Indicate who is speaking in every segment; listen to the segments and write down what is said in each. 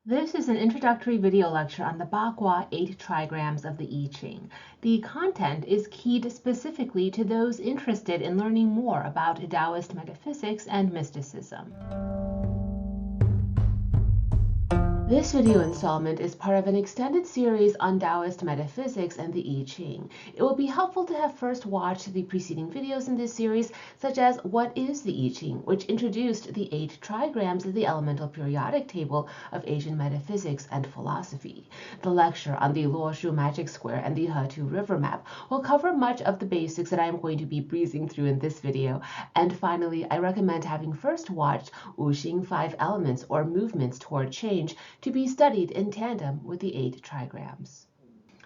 Speaker 1: This is an introductory video lecture on the Ba Gua 8 Trigrams of the I Ching. The content is keyed specifically to those interested in learning more about Taoist metaphysics and mysticism. This video installment is part of an extended series on Taoist metaphysics and the I Ching. It will be helpful to have first watched the preceding videos in this series, such as What is the I Ching, which introduced the 8 trigrams of the elemental periodic table of Asian metaphysics and philosophy. The lecture on the Luoshu magic square and the Hetu river map will cover much of the basics that I am going to be breezing through in this video. And finally, I recommend having first watched Wuxing 5 elements or movements toward change to be studied in tandem with the 8 trigrams.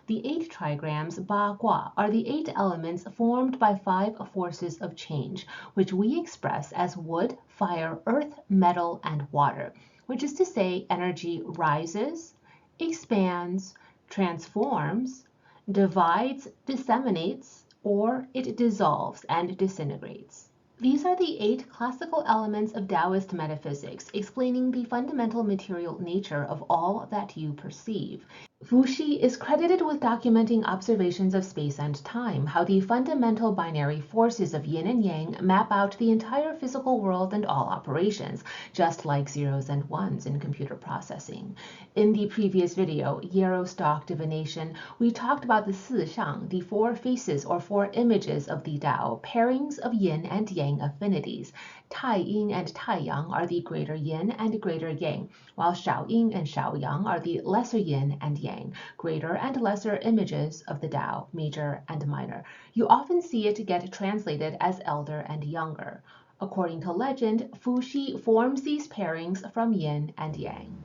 Speaker 1: The 8 trigrams, Ba Gua, are the 8 elements formed by 5 forces of change, which we express as wood, fire, earth, metal, and water, which is to say energy rises, expands, transforms, divides, disseminates, or it dissolves and disintegrates. These are the 8 classical elements of Taoist metaphysics, explaining the fundamental material nature of all that you perceive. Fushi is credited with documenting observations of space and time, how the fundamental binary forces of yin and yang map out the entire physical world and all operations, just like zeros and ones in computer processing. In the previous video, Yarrow Stock Divination, we talked about the Shang, the 4 faces or 4 images of the Tao, pairings of yin and yang affinities. Tai Yin and Tai Yang are the greater yin and greater yang, while Shao Yin and Shao Yang are the lesser yin and yang, greater and lesser images of the Tao, major and minor. You often see it get translated as elder and younger. According to legend, Fushi forms these pairings from yin and yang.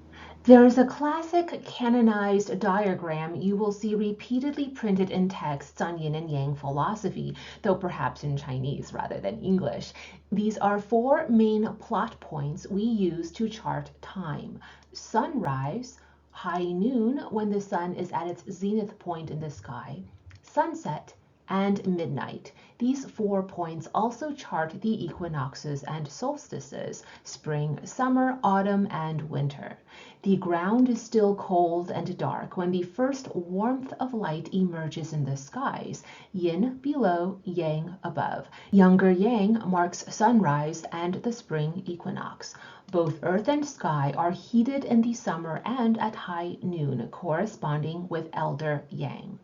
Speaker 1: There is a classic canonized diagram you will see repeatedly printed in texts on Yin and Yang philosophy, though perhaps in Chinese rather than English. These are 4 main plot points we use to chart time: sunrise, high noon when the sun is at its zenith point in the sky, sunset, and midnight. These 4 points also chart the equinoxes and solstices, spring, summer, autumn, and winter. The ground is still cold and dark when the first warmth of light emerges in the skies, yin below, yang above. Younger yang marks sunrise and the spring equinox. Both earth and sky are heated in the summer and at high noon, corresponding with elder yang.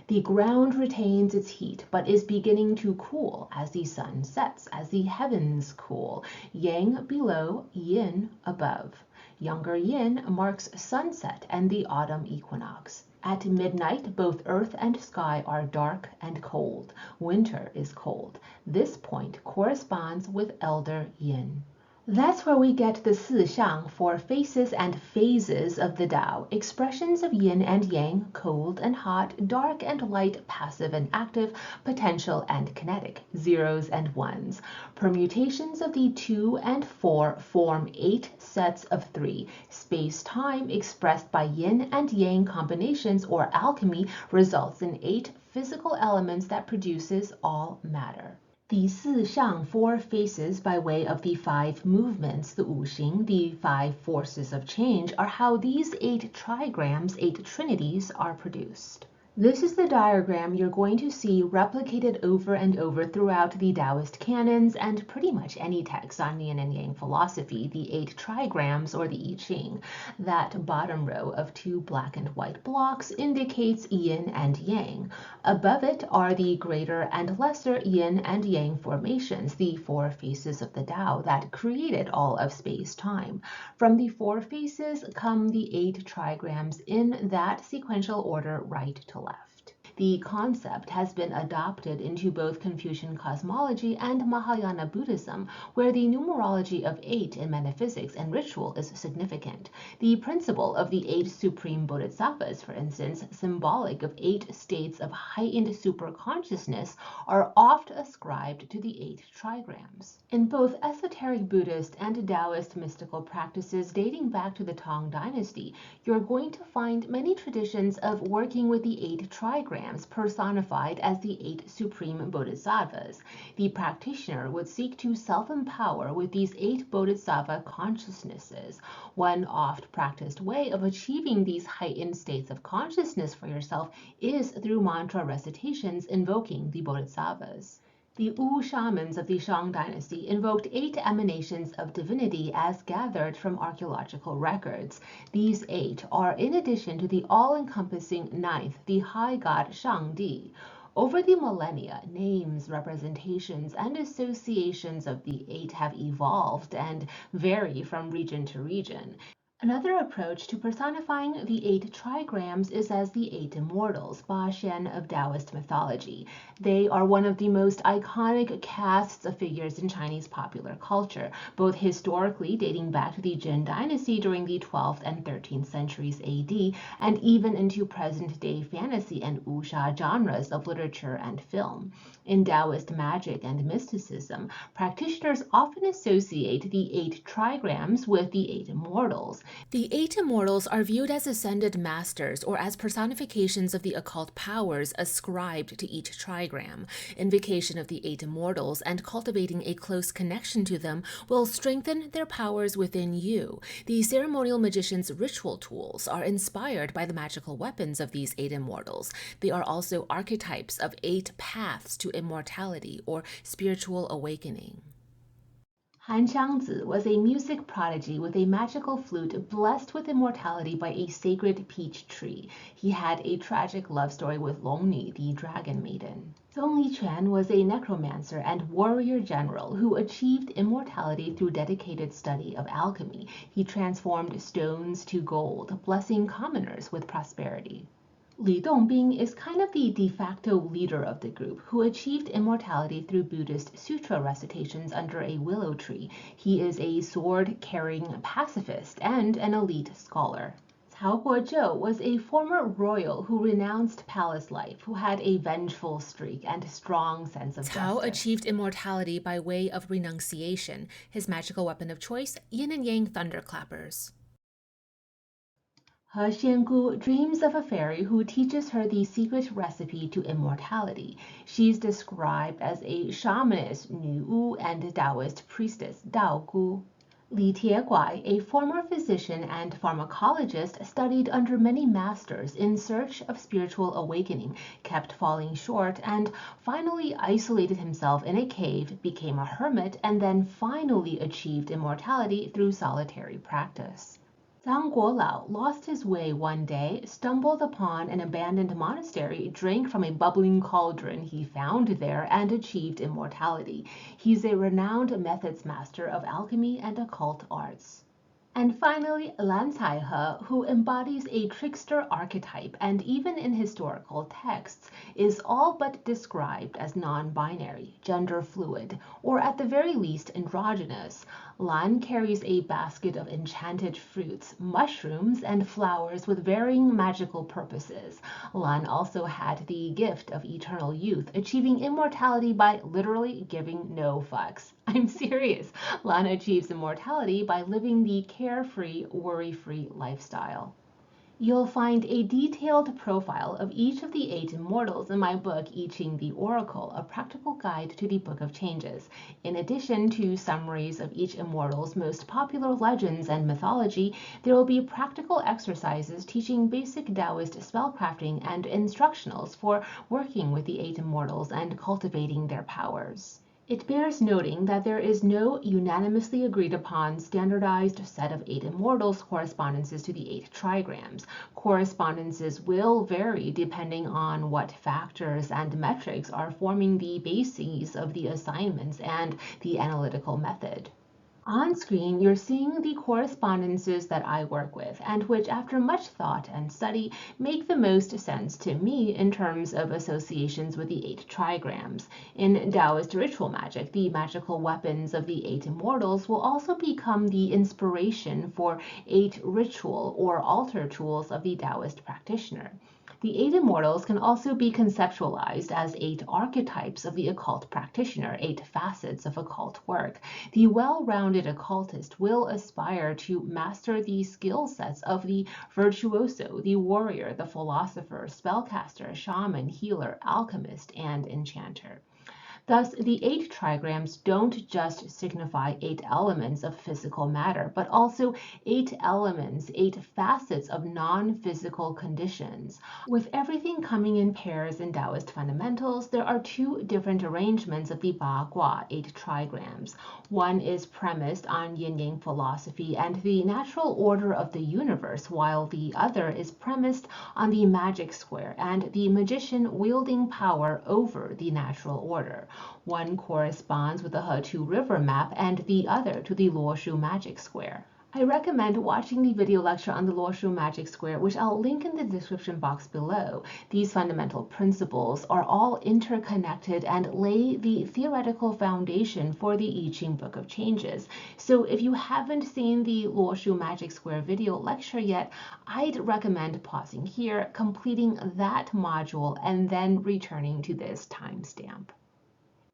Speaker 1: The ground retains its heat, but is beginning to cool as the sun sets, as the heavens cool, yang below, yin above. Younger yin marks sunset and the autumn equinox. At midnight, both earth and sky are dark and cold. Winter is cold. This point corresponds with elder yin. That's where we get the Shang for faces and phases of the Tao, expressions of yin and yang, cold and hot, dark and light, passive and active, potential and kinetic, zeros and ones. Permutations of the 2 and 4 form 8 sets of 3. Space-time expressed by yin and yang combinations or alchemy results in 8 physical elements that produces all matter. The Shang 4 faces by way of the 5 movements, the Wuxing, the 5 forces of change, are how these 8 trigrams, 8 trinities, are produced. This is the diagram you're going to see replicated over and over throughout the Taoist canons and pretty much any text on Yin and Yang philosophy, the 8 trigrams or the I Ching. That bottom row of 2 black and white blocks indicates yin and yang. Above it are the greater and lesser yin and yang formations, the 4 faces of the Tao that created all of space-time. From the 4 faces come the 8 trigrams in that sequential order, right to left. The concept has been adopted into both Confucian cosmology and Mahayana Buddhism, where the numerology of 8 in metaphysics and ritual is significant. The principle of the 8 supreme Bodhisattvas, for instance, symbolic of 8 states of heightened superconsciousness, are oft ascribed to the 8 trigrams. In both esoteric Buddhist and Taoist mystical practices dating back to the Tang Dynasty, you're going to find many traditions of working with the 8 trigrams Trigrams personified as the 8 supreme Bodhisattvas. The practitioner would seek to self-empower with these 8 Bodhisattva consciousnesses. One oft-practiced way of achieving these heightened states of consciousness for yourself is through mantra recitations invoking the Bodhisattvas. The Wu shamans of the Shang dynasty invoked 8 emanations of divinity as gathered from archaeological records. These 8 are in addition to the all-encompassing 9th, the high god Xiangzi. Over the millennia, names, representations, and associations of the 8 have evolved and vary from region to region. Another approach to personifying the 8 trigrams is as the 8 immortals, Ba Xian of Taoist mythology. They are one of the most iconic casts of figures in Chinese popular culture, both historically dating back to the Jin dynasty during the 12th and 13th centuries AD, and even into present-day fantasy and wuxia genres of literature and film. In Taoist magic and mysticism, practitioners often associate the 8 trigrams with the 8 immortals. The 8 immortals are viewed as ascended masters or as personifications of the occult powers ascribed to each trigram. Invocation of the 8 immortals and cultivating a close connection to them will strengthen their powers within you. The ceremonial magician's ritual tools are inspired by the magical weapons of these 8 immortals. They are also archetypes of 8 paths to immortality or spiritual awakening. Xiangzi was a music prodigy with a magical flute blessed with immortality by a sacred peach tree. He had a tragic love story with Longni, the dragon maiden. Zhong Li Quan was a necromancer and warrior general who achieved immortality through dedicated study of alchemy. He transformed stones to gold, blessing commoners with prosperity. Li Dongbing is kind of the de facto leader of the group, who achieved immortality through Buddhist sutra recitations under a willow tree. He is a sword-carrying pacifist and an elite scholar. Cao Guozhou was a former royal who renounced palace life, who had a vengeful streak and a strong sense of
Speaker 2: Cao
Speaker 1: justice.
Speaker 2: achieved immortality by way of renunciation. His magical weapon of choice, Yin and Yang thunderclappers.
Speaker 1: Xian Gu dreams of a fairy who teaches her the secret recipe to immortality. She's described as a shamaness, Nu Wu, and Taoist priestess, Dao Gu. Tie Guai, a former physician and pharmacologist, studied under many masters in search of spiritual awakening, kept falling short, and finally isolated himself in a cave, became a hermit, and then finally achieved immortality through solitary practice. Zhang Guo Lao lost his way one day, stumbled upon an abandoned monastery, drank from a bubbling cauldron he found there, and achieved immortality. He's a renowned methods master of alchemy and occult arts. And finally, Lan Cai He, who embodies a trickster archetype and even in historical texts is all but described as non-binary, gender fluid, or at the very least androgynous. Lan carries a basket of enchanted fruits, mushrooms, and flowers with varying magical purposes. Lan also had the gift of eternal youth, achieving immortality by literally giving no fucks. I'm serious. Lan achieves immortality by living the carefree, worry-free lifestyle. You'll find a detailed profile of each of the 8 immortals in my book, I Ching the Oracle, a practical guide to the Book of Changes. In addition to summaries of each immortal's most popular legends and mythology, there will be practical exercises teaching basic Taoist spellcrafting and instructionals for working with the 8 immortals and cultivating their powers. It bears noting that there is no unanimously agreed upon standardized set of 8 immortals correspondences to the 8 trigrams. Correspondences will vary depending on what factors and metrics are forming the bases of the assignments and the analytical method. On screen, you're seeing the correspondences that I work with and which, after much thought and study, make the most sense to me in terms of associations with the 8 trigrams. In Taoist ritual magic, the magical weapons of the 8 immortals will also become the inspiration for 8 ritual or altar tools of the Taoist practitioner. The 8 immortals can also be conceptualized as 8 archetypes of the occult practitioner, 8 facets of occult work. The well-rounded well-rounded occultist will aspire to master the skill sets of the virtuoso, the warrior, the philosopher, spellcaster, shaman, healer, alchemist, and enchanter. Thus, the 8 trigrams don't just signify 8 elements of physical matter, but also 8 elements, 8 facets of non-physical conditions. With everything coming in pairs in Taoist fundamentals, there are 2 different arrangements of the Ba Gua 8 trigrams. One is premised on Yin Yang philosophy and the natural order of the universe, while the other is premised on the magic square and the magician wielding power over the natural order. One corresponds with the He River map and the other to the Luoshu magic square. I recommend watching the video lecture on the Luoshu magic square, which I'll link in the description box below. These fundamental principles are all interconnected and lay the theoretical foundation for the I Ching Book of Changes. So if you haven't seen the Luoshu magic square video lecture yet, I'd recommend pausing here, completing that module, and then returning to this timestamp.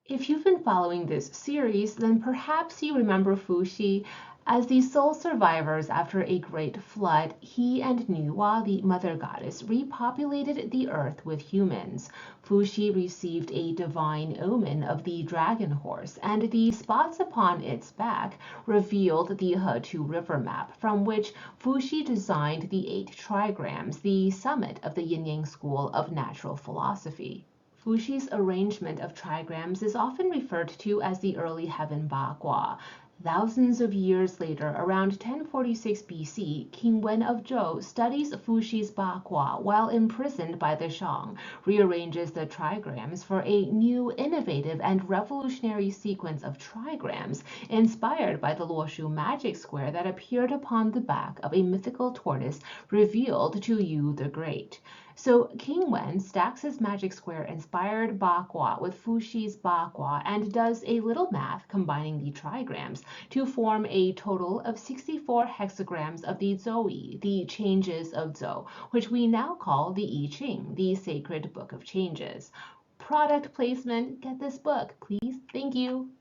Speaker 1: If you've been following this series, then perhaps you remember Fushi. As the sole survivors after a great flood, he and Nuwa, the mother goddess, repopulated the earth with humans. Fushi received a divine omen of the dragon horse, and the spots upon its back revealed the He River map, from which Fushi designed the 8 trigrams, the summit of the Yin Yang school of natural philosophy. Fushi's arrangement of trigrams is often referred to as the early heaven Ba Gua. Thousands of years later, around 1046 BC, King Wen of Zhou studies Fushi's Ba Gua while imprisoned by the Shang, rearranges the trigrams for a new, innovative, and revolutionary sequence of trigrams inspired by the Luoshu magic square that appeared upon the back of a mythical tortoise revealed to Yu the Great. So King Wen stacks his magic square inspired Ba Gua with Fushi's Ba Gua and does a little math combining the trigrams to form a total of 64 hexagrams of the Zoi, the changes of Zhou, which we now call the I Ching, the sacred book of changes. Product placement, get this book, please. Thank you.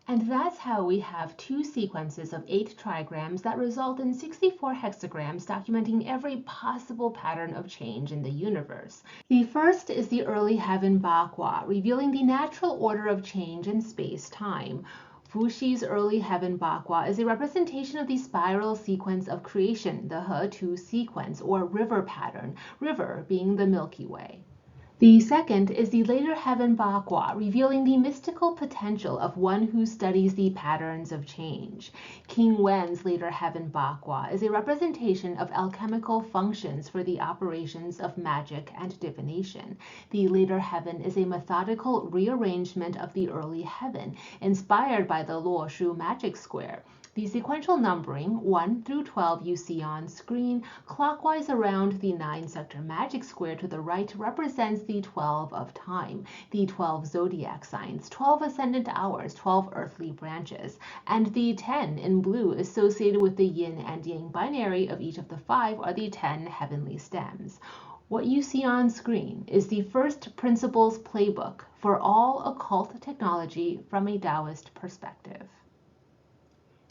Speaker 1: And that's how we have 2 sequences of 8 trigrams that result in 64 hexagrams documenting every possible pattern of change in the universe. The first is the early heaven Ba Gua, revealing the natural order of change in space-time. Fushi's early heaven Ba Gua is a representation of the spiral sequence of creation, the He sequence or river pattern, river being the Milky Way. The second is the later heaven Ba Gua, revealing the mystical potential of one who studies the patterns of change. King Wen's later heaven Ba Gua is a representation of alchemical functions for the operations of magic and divination. The later heaven is a methodical rearrangement of the early heaven, inspired by the Luoshu magic square. The sequential numbering, 1 through 12 you see on screen, clockwise around the 9-sector magic square to the right represents the 12 of time, the 12 zodiac signs, 12 ascendant hours, 12 earthly branches, and the 10 in blue associated with the yin and yang binary of each of the 5 are the 10 heavenly stems. What you see on screen is the first principles playbook for all occult technology from a Taoist perspective.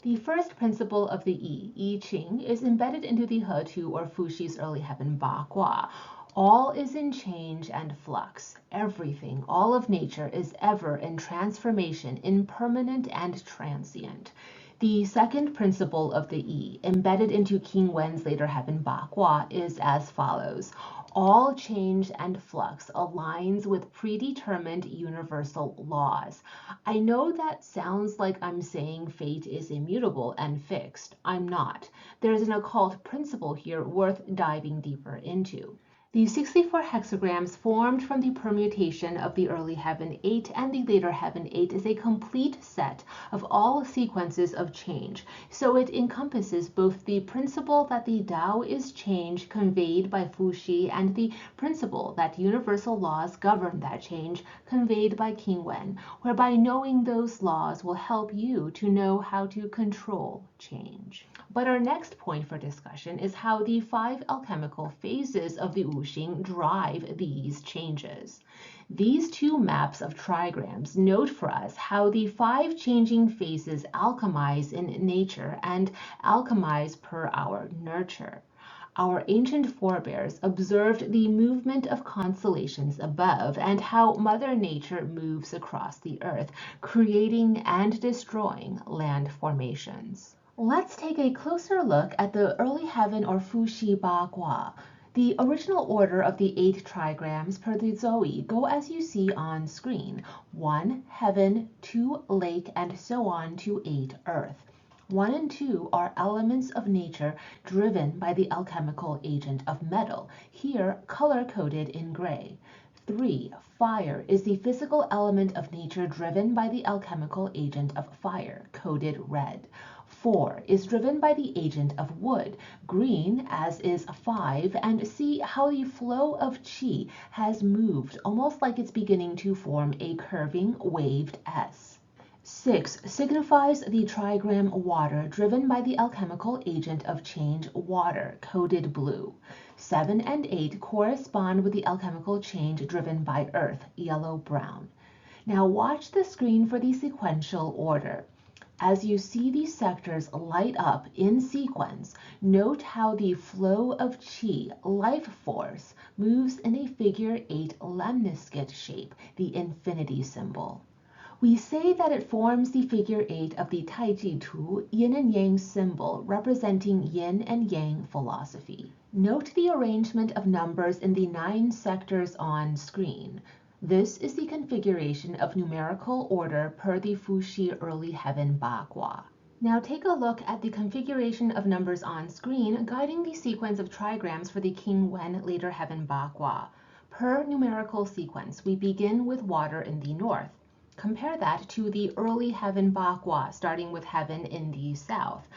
Speaker 1: The first principle of the I Ching, is embedded into the He or Fushi's early heaven Ba Gua. All is in change and flux. Everything, all of nature, is ever in transformation, impermanent and transient. The second principle of the I, embedded into King Wen's later heaven Ba Gua, is as follows. All change and flux aligns with predetermined universal laws. I know that sounds like I'm saying fate is immutable and fixed. I'm not. There's an occult principle here worth diving deeper into. The 64 hexagrams formed from the permutation of the early heaven 8 and the later heaven 8 is a complete set of all sequences of change, so it encompasses both the principle that the Tao is change conveyed by Fushi and the principle that universal laws govern that change conveyed by King Wen, whereby knowing those laws will help you to know how to control change. But our next point for discussion is how the 5 alchemical phases of the Wuxing drive these changes. These 2 maps of trigrams note for us how the 5 changing phases alchemize in nature and alchemize per our nurture. Our ancient forebears observed the movement of constellations above and how Mother Nature moves across the earth, creating and destroying land formations. Let's take a closer look at the early heaven or Fushi Ba Gua. The original order of the 8 trigrams per the Zoe go as you see on screen: 1 heaven, 2 lake, and so on to 8 earth. 1 and 2 are elements of nature driven by the alchemical agent of metal, here color-coded in gray. 3, fire, is the physical element of nature driven by the alchemical agent of fire, coded red. 4 is driven by the agent of wood, green, as is 5, and see how the flow of qi has moved, almost like it's beginning to form a curving waved S. 6 signifies the trigram water, driven by the alchemical agent of change, water, coded blue. 7 and 8 correspond with the alchemical change driven by earth, yellow-brown. Now watch the screen for the sequential order. As you see these sectors light up in sequence, note how the flow of qi, life force, moves in a figure 8 lemniscate shape, the infinity symbol. We say that it forms the figure 8 of the Taiji Tu, Yin and Yang symbol, representing Yin and Yang philosophy. Note the arrangement of numbers in the 9 sectors on screen. This is the configuration of numerical order per the Fushi early heaven Ba Gua. Now take a look at the configuration of numbers on screen, guiding the sequence of trigrams for the King Wen later heaven Ba Gua. Per numerical sequence, we begin with water in the north. Compare that to the early heaven Ba Gua, starting with heaven in the south.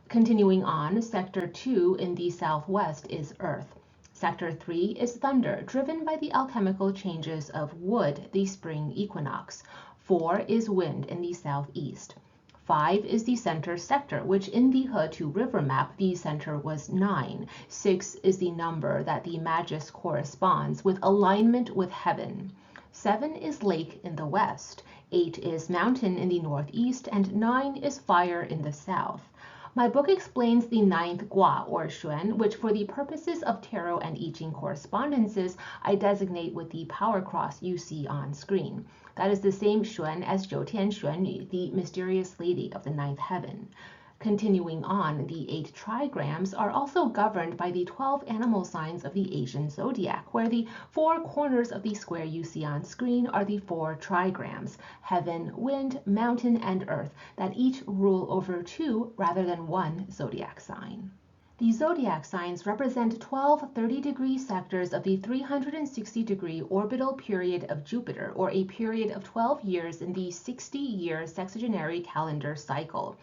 Speaker 1: Continuing on, sector 2 in the southwest is earth. Sector 3 is thunder, driven by the alchemical changes of wood, the spring equinox. 4 is wind in the southeast. 5 is the center sector, which in the He River map, the center was 9. 6 is the number that the Magus corresponds with alignment with heaven. 7 is lake in the west. 8 is mountain in the northeast, and 9 is fire in the south. My book explains the 9th Gua or Xuan, which for the purposes of tarot and I Ching correspondences, I designate with the power cross you see on screen. That is the same Xuan as Zhou Tian Xuanyu, the mysterious lady of the 9th heaven. Continuing on, the 8 trigrams are also governed by the 12 animal signs of the Asian zodiac, where the 4 corners of the square you see on screen are the 4 trigrams: heaven, wind, mountain, and earth, that each rule over 2 rather than 1 zodiac sign. The zodiac signs represent 12 30-degree sectors of the 360-degree orbital period of Jupiter, or a period of 12 years in the 60-year sexagenary calendar cycle.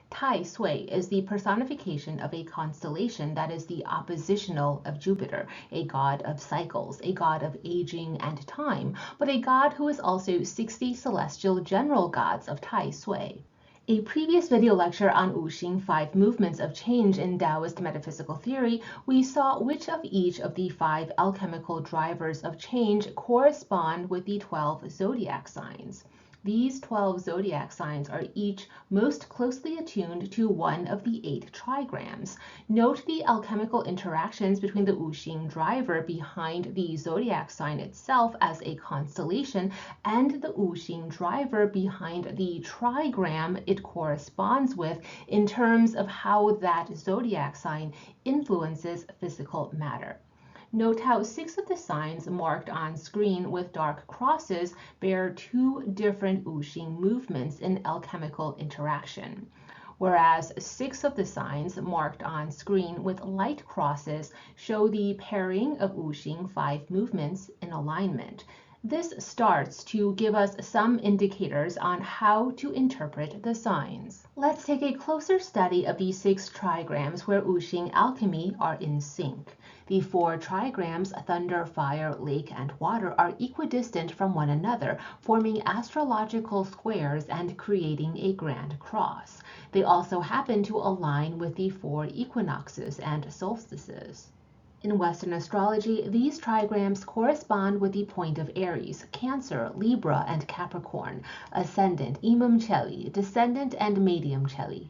Speaker 1: Tai Sui is the personification of a constellation that is the oppositional of Jupiter, a god of cycles, a god of aging and time, but a god who is also 60 celestial general gods of Tai Sui. A previous video lecture on Wuxing 5 movements of change in Taoist metaphysical theory, we saw which of each of the 5 alchemical drivers of change correspond with the 12 zodiac signs. These 12 zodiac signs are each most closely attuned to one of the 8 trigrams. Note the alchemical interactions between the Wuxing driver behind the zodiac sign itself as a constellation and the Wuxing driver behind the trigram it corresponds with in terms of how that zodiac sign influences physical matter. Note how 6 of the signs marked on screen with dark crosses bear 2 different Wuxing movements in alchemical interaction, whereas 6 of the signs marked on screen with light crosses show the pairing of Wuxing 5 movements in alignment. This starts to give us some indicators on how to interpret the signs. Let's take a closer study of the 6 trigrams where Wuxing alchemy are in sync. The 4 trigrams, thunder, fire, lake, and water, are equidistant from one another, forming astrological squares and creating a grand cross. They also happen to align with the 4 equinoxes and solstices. In Western astrology, these trigrams correspond with the point of Aries, Cancer, Libra, and Capricorn, ascendant Imam Cheli, descendant and medium Cheli.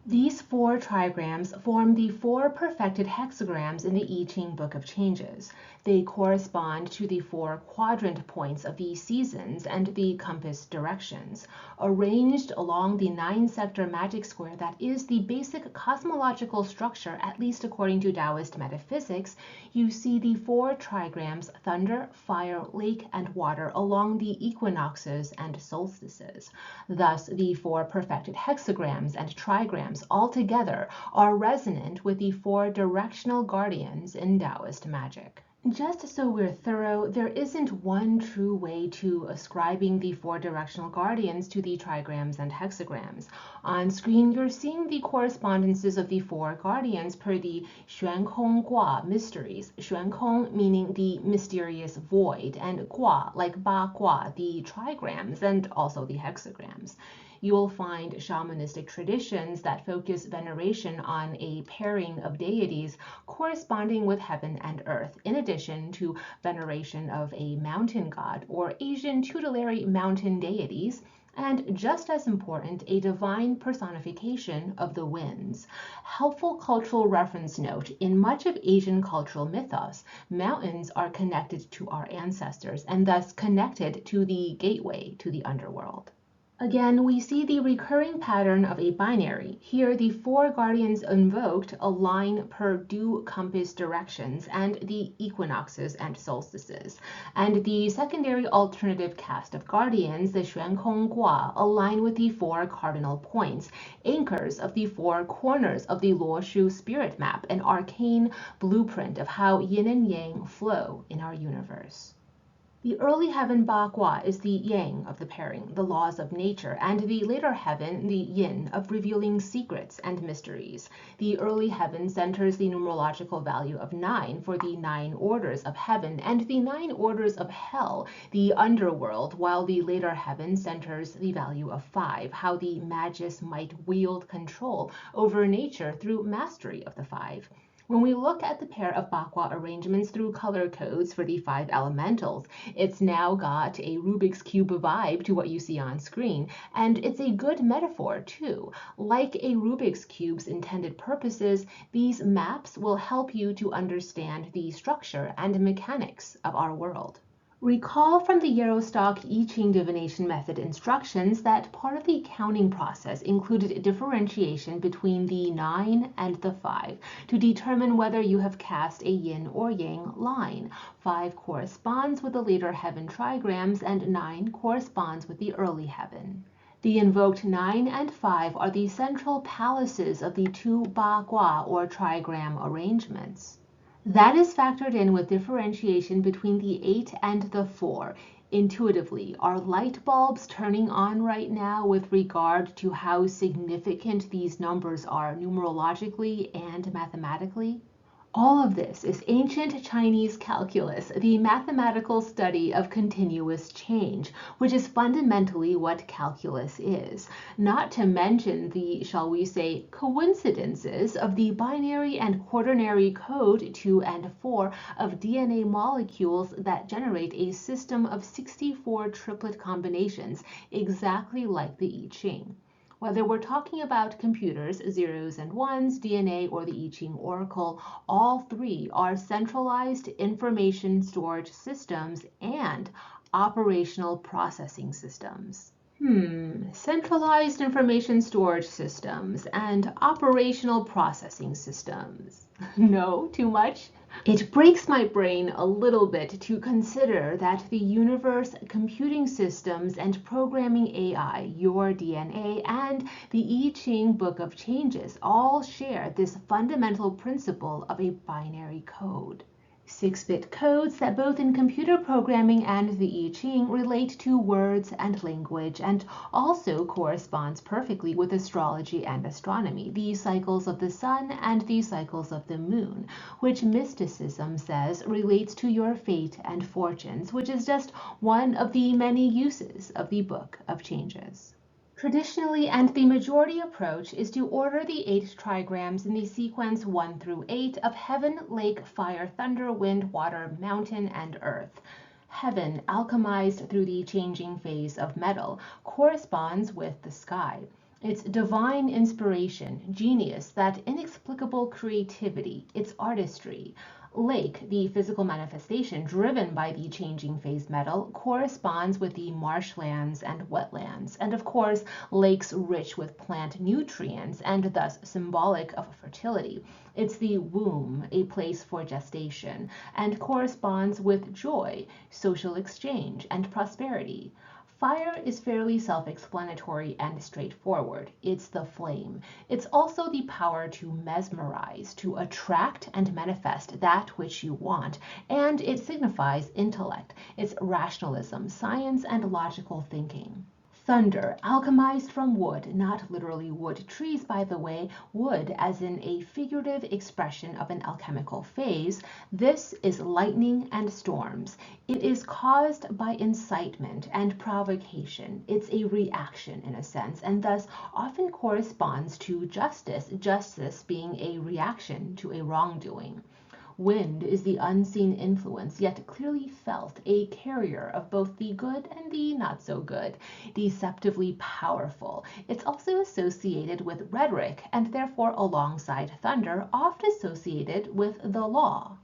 Speaker 1: These 4 trigrams form the 4 perfected hexagrams in the I Ching Book of Changes. They correspond to the 4 quadrant points of the seasons and the compass directions. Arranged along the 9-sector magic square that is the basic cosmological structure, at least according to Taoist metaphysics, you see the 4 trigrams, thunder, fire, lake, and water, along the equinoxes and solstices. Thus, the 4 perfected hexagrams and trigrams altogether are resonant with the 4 directional guardians in Taoist magic. Just so we're thorough, there isn't one true way to ascribing the 4 directional guardians to the trigrams and hexagrams. On screen, you're seeing the correspondences of the 4 guardians per the Xuan Gua mysteries. Xuan meaning the mysterious void, and Gua like Ba Gua, the trigrams and also the hexagrams. You will find shamanistic traditions that focus veneration on a pairing of deities corresponding with heaven and earth, in addition to veneration of a mountain god or Asian tutelary mountain deities, and just as important, a divine personification of the winds. Helpful cultural reference note: in much of Asian cultural mythos, mountains are connected to our ancestors and thus connected to the gateway to the underworld. Again, we see the recurring pattern of a binary. Here, the 4 guardians invoked align per due compass directions and the equinoxes and solstices. And the secondary alternative cast of guardians, the Xuan Gua, align with the 4 cardinal points, anchors of the 4 corners of the Luo Shu spirit map, an arcane blueprint of how Yin and Yang flow in our universe. The early heaven Ba Gua is the yang of the pairing, the laws of nature, and the later heaven, the yin, of revealing secrets and mysteries. The early heaven centers the numerological value of 9 for the 9 orders of heaven and the 9 orders of hell, the underworld, while the later heaven centers the value of 5, how the magus might wield control over nature through mastery of the 5. When we look at the pair of Ba Gua arrangements through color codes for the 5 elementals, it's now got a Rubik's Cube vibe to what you see on screen, and it's a good metaphor too. Like a Rubik's Cube's intended purposes, these maps will help you to understand the structure and mechanics of our world. Recall from the Yarrowstock I Ching divination method instructions that part of the counting process included differentiation between the 9 and the 5 to determine whether you have cast a yin or yang line. 5 corresponds with the later heaven trigrams and 9 corresponds with the early heaven. The invoked 9 and 5 are the central palaces of the 2 Ba Gua or trigram arrangements. That is factored in with differentiation between the 8 and the 4. Intuitively, are light bulbs turning on right now with regard to how significant these numbers are numerologically and mathematically? All of this is ancient Chinese calculus, the mathematical study of continuous change, which is fundamentally what calculus is. Not to mention the, shall we say, coincidences of the binary and quaternary code 2 and 4 of DNA molecules that generate a system of 64 triplet combinations, exactly like the I Ching. Whether we're talking about computers, zeros and ones, DNA, or the I Ching Oracle, all 3 are centralized information storage systems and operational processing systems. Centralized information storage systems and operational processing systems. No, too much? It breaks my brain a little bit to consider that the universe, computing systems, and programming AI, your DNA, and the I Ching Book of Changes all share this fundamental principle of a binary code. 6-bit codes that both in computer programming and the I Ching relate to words and language and also corresponds perfectly with astrology and astronomy, the cycles of the sun and the cycles of the moon, which mysticism says relates to your fate and fortunes, which is just one of the many uses of the Book of Changes. Traditionally, and the majority approach, is to order the 8 trigrams in the sequence 1 through 8 of heaven, lake, fire, thunder, wind, water, mountain, and earth. Heaven, alchemized through the changing phase of metal, corresponds with the sky. Its divine inspiration, genius, that inexplicable creativity, its artistry. Lake, the physical manifestation driven by the changing phase metal, corresponds with the marshlands and wetlands, and of course, lakes rich with plant nutrients and thus symbolic of fertility. It's the womb, a place for gestation, and corresponds with joy, social exchange, and prosperity. Fire is fairly self-explanatory and straightforward. It's the flame. It's also the power to mesmerize, to attract and manifest that which you want, and it signifies intellect. It's rationalism, science, and logical thinking. Thunder, alchemized from wood, not literally wood trees, by the way, wood as in a figurative expression of an alchemical phase. This is lightning and storms. It is caused by incitement and provocation. It's a reaction in a sense, and thus often corresponds to justice, justice being a reaction to a wrongdoing. Wind is the unseen influence, yet clearly felt, a carrier of both the good and the not so good, deceptively powerful. It's also associated with rhetoric, and therefore alongside thunder, oft associated with the law.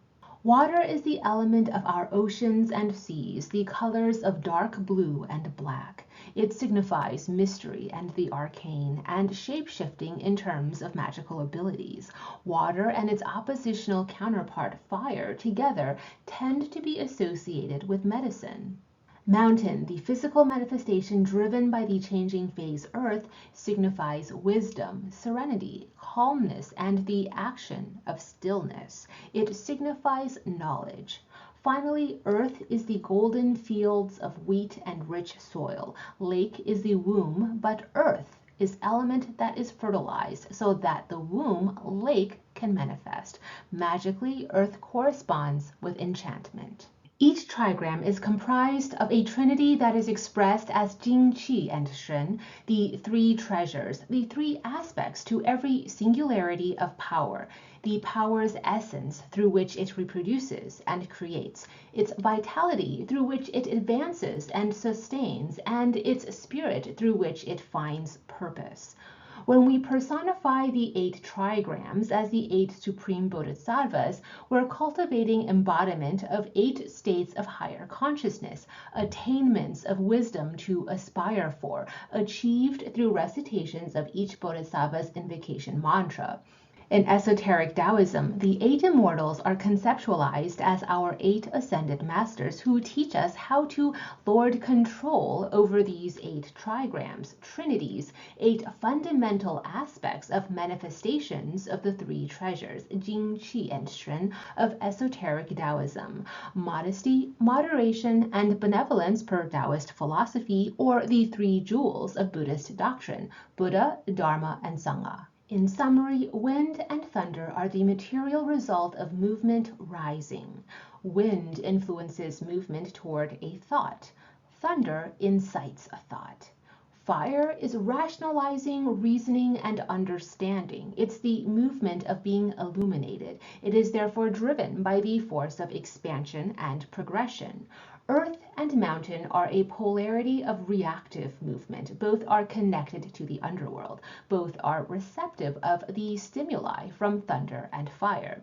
Speaker 1: Water is the element of our oceans and seas, the colors of dark blue and black. It signifies mystery and the arcane, and shape-shifting in terms of magical abilities. Water and its oppositional counterpart, fire, together tend to be associated with medicine. Mountain, the physical manifestation driven by the changing phase earth, signifies wisdom, serenity, calmness, and the action of stillness. It signifies knowledge. Finally, earth is the golden fields of wheat and rich soil. Lake is the womb, but earth is element that is fertilized so that the womb, lake, can manifest. Magically, earth corresponds with enchantment. Each trigram is comprised of a trinity that is expressed as Jing, Qi, and Shen, the 3 treasures, the 3 aspects to every singularity of power, the power's essence through which it reproduces and creates, its vitality through which it advances and sustains, and its spirit through which it finds purpose. When we personify the 8 trigrams as the 8 supreme bodhisattvas, we're cultivating embodiment of 8 states of higher consciousness, attainments of wisdom to aspire for, achieved through recitations of each bodhisattva's invocation mantra. In esoteric Taoism, the 8 immortals are conceptualized as our 8 ascended masters who teach us how to lord control over these 8 trigrams, trinities, 8 fundamental aspects of manifestations of the 3 treasures, Jing, Qi, and Shen, of esoteric Taoism: modesty, moderation, and benevolence per Taoist philosophy, or the 3 jewels of Buddhist doctrine, Buddha, Dharma, and Sangha. In summary, wind and thunder are the material result of movement rising. Wind influences movement toward a thought. Thunder incites a thought. Fire is rationalizing, reasoning, and understanding. It's the movement of being illuminated. It is therefore driven by the force of expansion and progression. Earth and mountain are a polarity of reactive movement. Both are connected to the underworld. Both are receptive of the stimuli from thunder and fire.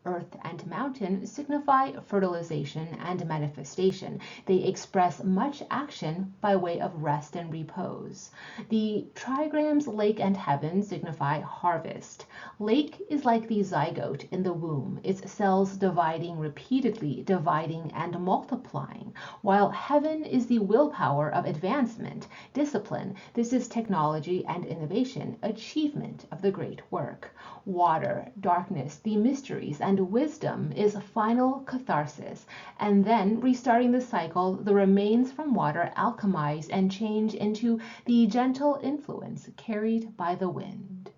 Speaker 1: Earth and mountain signify fertilization and manifestation. They express much action by way of rest and repose. The trigrams lake and heaven signify harvest. Lake is like the zygote in the womb, its cells dividing repeatedly, dividing and multiplying, while heaven is the willpower of advancement, discipline. This is technology and innovation, achievement of the great work. Water, darkness, the mysteries and and wisdom is final catharsis, and then restarting the cycle, the remains from water alchemize and change into the gentle influence carried by the wind.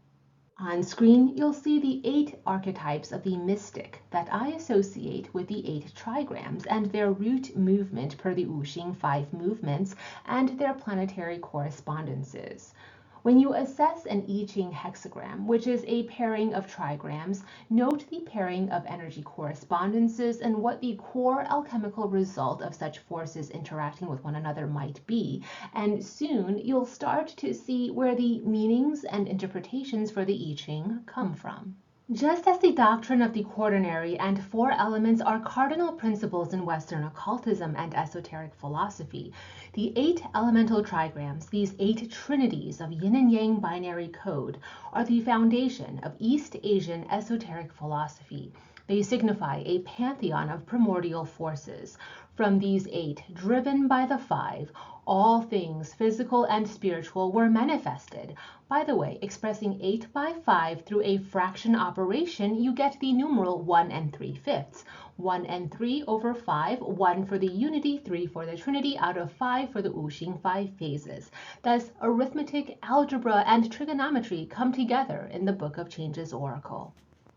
Speaker 1: On screen, you'll see the 8 archetypes of the mystic that I associate with the 8 trigrams and their root movement per the Wuxing 5 movements and their planetary correspondences. When you assess an I Ching hexagram, which is a pairing of trigrams, note the pairing of energy correspondences and what the core alchemical result of such forces interacting with one another might be, and soon you'll start to see where the meanings and interpretations for the I Ching come from. Just as the doctrine of the quaternary and 4 elements are cardinal principles in Western occultism and esoteric philosophy, the 8 elemental trigrams, these 8 trinities of Yin and Yang binary code, are the foundation of East Asian esoteric philosophy. They signify a pantheon of primordial forces. From these 8, driven by the 5, all things physical and spiritual were manifested. By the way, expressing 8 by 5 through a fraction operation, you get the numeral 1 3/5. 1 and 3 over 5, 1 for the unity, 3 for the trinity, out of 5 for the Wuxing 5 phases. Thus, arithmetic, algebra, and trigonometry come together in the Book of Changes Oracle.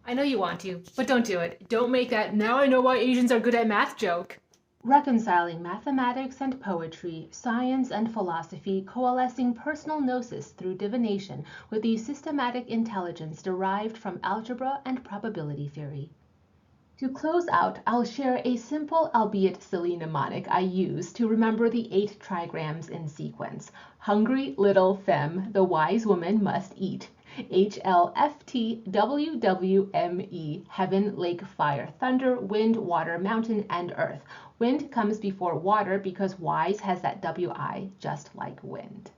Speaker 2: I know you want to, but don't do it. Don't make that "now I know why Asians are good at math" joke.
Speaker 1: Reconciling mathematics and poetry, science and philosophy, coalescing personal gnosis through divination with the systematic intelligence derived from algebra and probability theory. To close out, I'll share a simple, albeit silly mnemonic I use to remember the 8 trigrams in sequence. Hungry little femme, the wise woman must eat. HLFTWWME, heaven, lake, fire, thunder, wind, water, mountain, and earth. Wind comes before water because wise has that WI, just like wind.